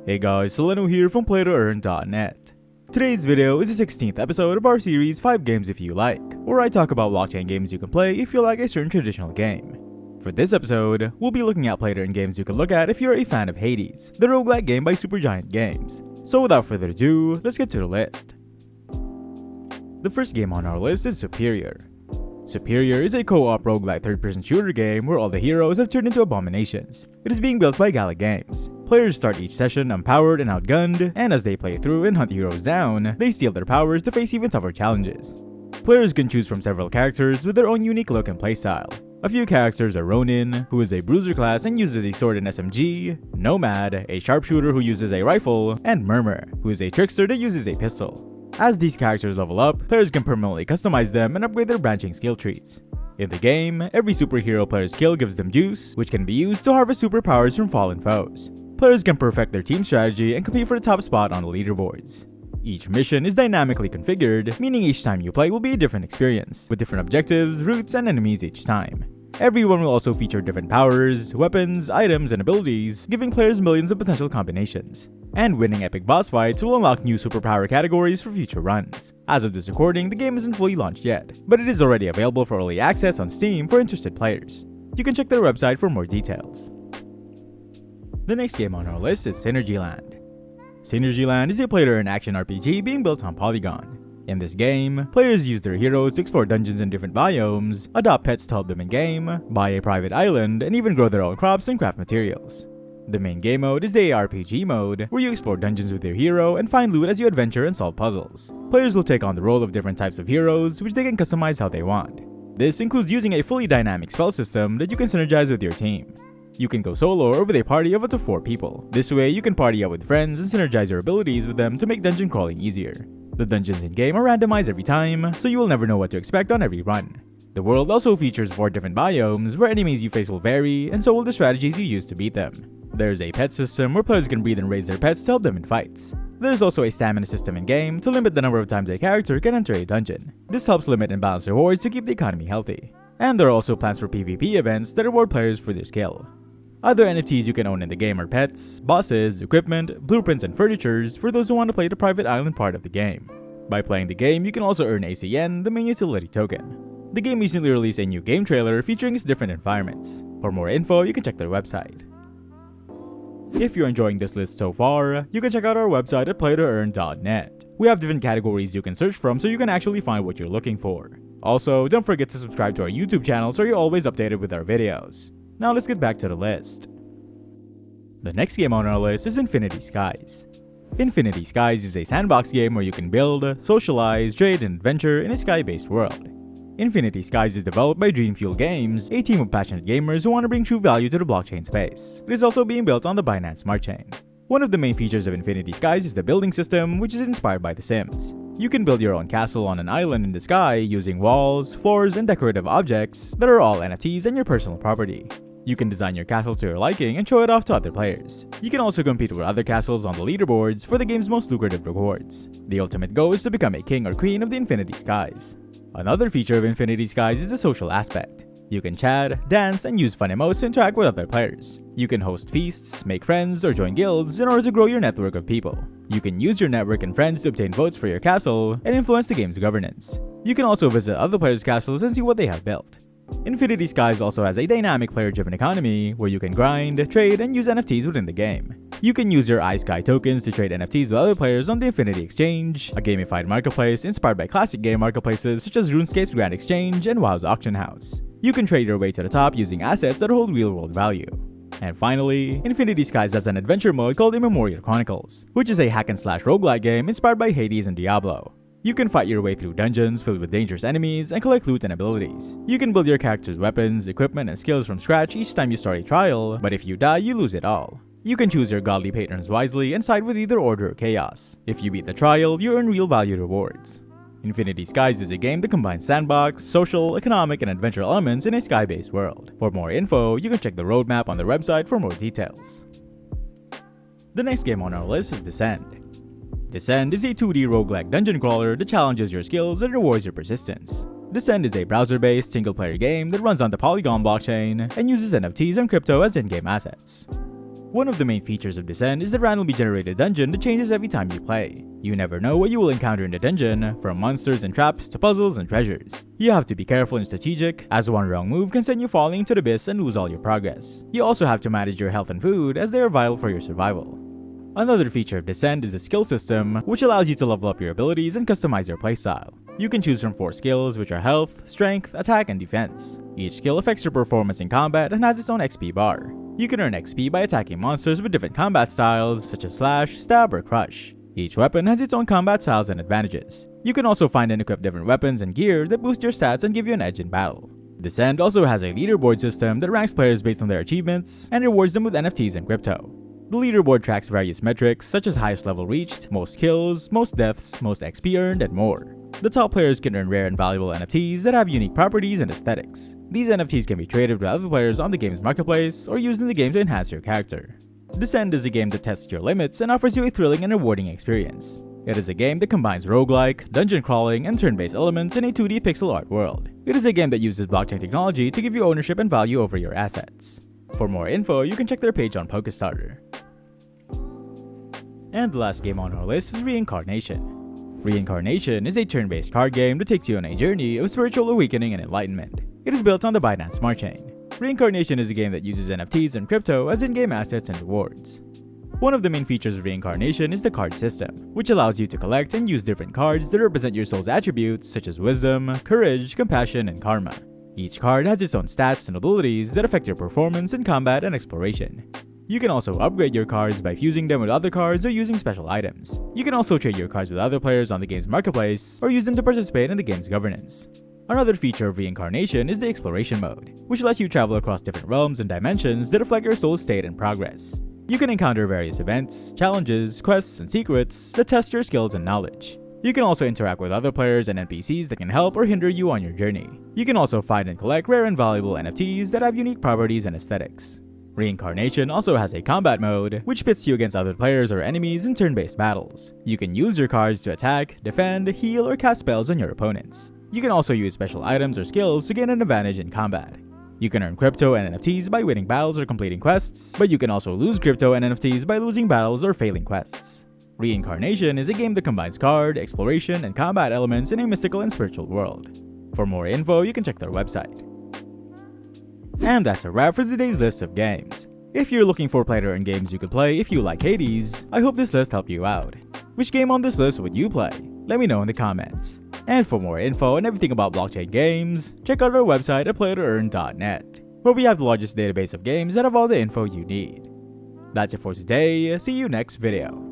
Hey guys, Soleno here from PlayToEarn.net. Today's video is the 16th episode of our series 5 Games If You Like, where I talk about blockchain games you can play if you like a certain traditional game. For this episode, we'll be looking at PlayToEarn games you can look at if you're a fan of Hades, the roguelike game by Supergiant Games. So without further ado, let's get to the list. The first game on our list is Superior. Superior is a co-op roguelike third-person shooter game where all the heroes have turned into abominations. It is being built by Gala Games. Players start each session unpowered and outgunned, and as they play through and hunt heroes down, they steal their powers to face even tougher challenges. Players can choose from several characters with their own unique look and playstyle. A few characters are Ronin, who is a bruiser class and uses a sword and SMG, Nomad, a sharpshooter who uses a rifle, and Murmur, who is a trickster that uses a pistol. As these characters level up, players can permanently customize them and upgrade their branching skill trees. In the game, every superhero player's skill gives them juice, which can be used to harvest superpowers from fallen foes. Players can perfect their team strategy and compete for the top spot on the leaderboards. Each mission is dynamically configured, meaning each time you play will be a different experience, with different objectives, routes, and enemies each time. Everyone will also feature different powers, weapons, items, and abilities, giving players millions of potential combinations. And winning epic boss fights will unlock new superpower categories for future runs. As of this recording, the game isn't fully launched yet, but it is already available for early access on Steam for interested players. You can check their website for more details. The next game on our list is Synergyland. Synergyland is a PlayToEarn action RPG being built on Polygon. In this game, players use their heroes to explore dungeons in different biomes, adopt pets to help them in-game, buy a private island, and even grow their own crops and craft materials. The main game mode is the ARPG mode, where you explore dungeons with your hero and find loot as you adventure and solve puzzles. Players will take on the role of different types of heroes, which they can customize how they want. This includes using a fully dynamic spell system that you can synergize with your team. You can go solo or with a party of up to 4 people. This way, you can party up with friends and synergize your abilities with them to make dungeon crawling easier. The dungeons in-game are randomized every time, so you will never know what to expect on every run. The world also features 4 different biomes where enemies you face will vary, and so will the strategies you use to beat them. There's a pet system where players can breed and raise their pets to help them in fights. There's also a stamina system in-game to limit the number of times a character can enter a dungeon. This helps limit and balance rewards to keep the economy healthy. And there are also plans for PvP events that reward players for their skill. Other NFTs you can own in the game are pets, bosses, equipment, blueprints, and furnitures for those who want to play the private island part of the game. By playing the game, you can also earn ACN, the main utility token. The game recently released a new game trailer featuring its different environments. For more info, you can check their website. If you're enjoying this list so far, you can check out our website at PlayToEarn.net. We have different categories you can search from so you can actually find what you're looking for. Also, don't forget to subscribe to our YouTube channel so you're always updated with our videos. Now let's get back to the list. The next game on our list is Infinity Skies. Infinity Skies is a sandbox game where you can build, socialize, trade, and adventure in a sky-based world. Infinity Skies is developed by Dreamfuel Games, a team of passionate gamers who want to bring true value to the blockchain space. It is also being built on the Binance Smart Chain. One of the main features of Infinity Skies is the building system, which is inspired by The Sims. You can build your own castle on an island in the sky using walls, floors, and decorative objects that are all NFTs and your personal property. You can design your castle to your liking and show it off to other players. You can also compete with other castles on the leaderboards for the game's most lucrative rewards. The ultimate goal is to become a king or queen of the Infinity Skies. Another feature of Infinity Skies is the social aspect. You can chat, dance, and use fun emotes to interact with other players. You can host feasts, make friends, or join guilds in order to grow your network of people. You can use your network and friends to obtain votes for your castle and influence the game's governance. You can also visit other players' castles and see what they have built. Infinity Skies also has a dynamic player-driven economy where you can grind, trade, and use NFTs within the game. You can use your iSky tokens to trade NFTs with other players on the Infinity Exchange, a gamified marketplace inspired by classic game marketplaces such as RuneScape's Grand Exchange and WoW's Auction House. You can trade your way to the top using assets that hold real-world value. And finally, Infinity Skies has an adventure mode called Immemorial Chronicles, which is a hack-and-slash roguelike game inspired by Hades and Diablo. You can fight your way through dungeons filled with dangerous enemies and collect loot and abilities. You can build your character's weapons, equipment, and skills from scratch each time you start a trial, but if you die, you lose it all. You can choose your godly patrons wisely and side with either Order or Chaos. If you beat the trial, you earn real value rewards. Infinity Skies is a game that combines sandbox, social, economic, and adventure elements in a sky-based world. For more info, you can check the roadmap on their website for more details. The next game on our list is Descend. Descend is a 2D roguelike dungeon crawler that challenges your skills and rewards your persistence. Descend is a browser-based single-player game that runs on the Polygon blockchain and uses NFTs and crypto as in-game assets. One of the main features of Descent is the randomly generated dungeon that changes every time you play. You never know what you will encounter in the dungeon, from monsters and traps to puzzles and treasures. You have to be careful and strategic, as one wrong move can send you falling into the abyss and lose all your progress. You also have to manage your health and food, as they are vital for your survival. Another feature of Descent is the skill system, which allows you to level up your abilities and customize your playstyle. You can choose from 4 skills, which are health, strength, attack, and defense. Each skill affects your performance in combat and has its own XP bar. You can earn XP by attacking monsters with different combat styles, such as slash, stab, or crush. Each weapon has its own combat styles and advantages. You can also find and equip different weapons and gear that boost your stats and give you an edge in battle. Descent also has a leaderboard system that ranks players based on their achievements and rewards them with NFTs and crypto. The leaderboard tracks various metrics such as highest level reached, most kills, most deaths, most XP earned, and more. The top players can earn rare and valuable NFTs that have unique properties and aesthetics. These NFTs can be traded with other players on the game's marketplace or used in the game to enhance your character. Descent is a game that tests your limits and offers you a thrilling and rewarding experience. It is a game that combines roguelike, dungeon crawling, and turn-based elements in a 2D pixel art world. It is a game that uses blockchain technology to give you ownership and value over your assets. For more info, you can check their page on PokeStarter. And the last game on our list is Reincarnation. Reincarnation is a turn-based card game that takes you on a journey of spiritual awakening and enlightenment. It is built on the Binance Smart Chain. Reincarnation is a game that uses NFTs and crypto as in-game assets and rewards. One of the main features of Reincarnation is the card system, which allows you to collect and use different cards that represent your soul's attributes such as wisdom, courage, compassion, and karma. Each card has its own stats and abilities that affect your performance in combat and exploration. You can also upgrade your cards by fusing them with other cards or using special items. You can also trade your cards with other players on the game's marketplace or use them to participate in the game's governance. Another feature of Reincarnation is the exploration mode, which lets you travel across different realms and dimensions that reflect your soul's state and progress. You can encounter various events, challenges, quests, and secrets that test your skills and knowledge. You can also interact with other players and NPCs that can help or hinder you on your journey. You can also find and collect rare and valuable NFTs that have unique properties and aesthetics. Reincarnation also has a combat mode, which pits you against other players or enemies in turn-based battles. You can use your cards to attack, defend, heal, or cast spells on your opponents. You can also use special items or skills to gain an advantage in combat. You can earn crypto and NFTs by winning battles or completing quests, but you can also lose crypto and NFTs by losing battles or failing quests. Reincarnation is a game that combines card, exploration, and combat elements in a mystical and spiritual world. For more info, you can check their website. And that's a wrap for today's list of games. If you're looking for PlayToEarn games you could play if you like Hades, I hope this list helped you out. Which game on this list would you play? Let me know in the comments. And for more info and everything about blockchain games, check out our website at PlayToEarn.net, where we have the largest database of games that have all the info you need. That's it for today, see you next video.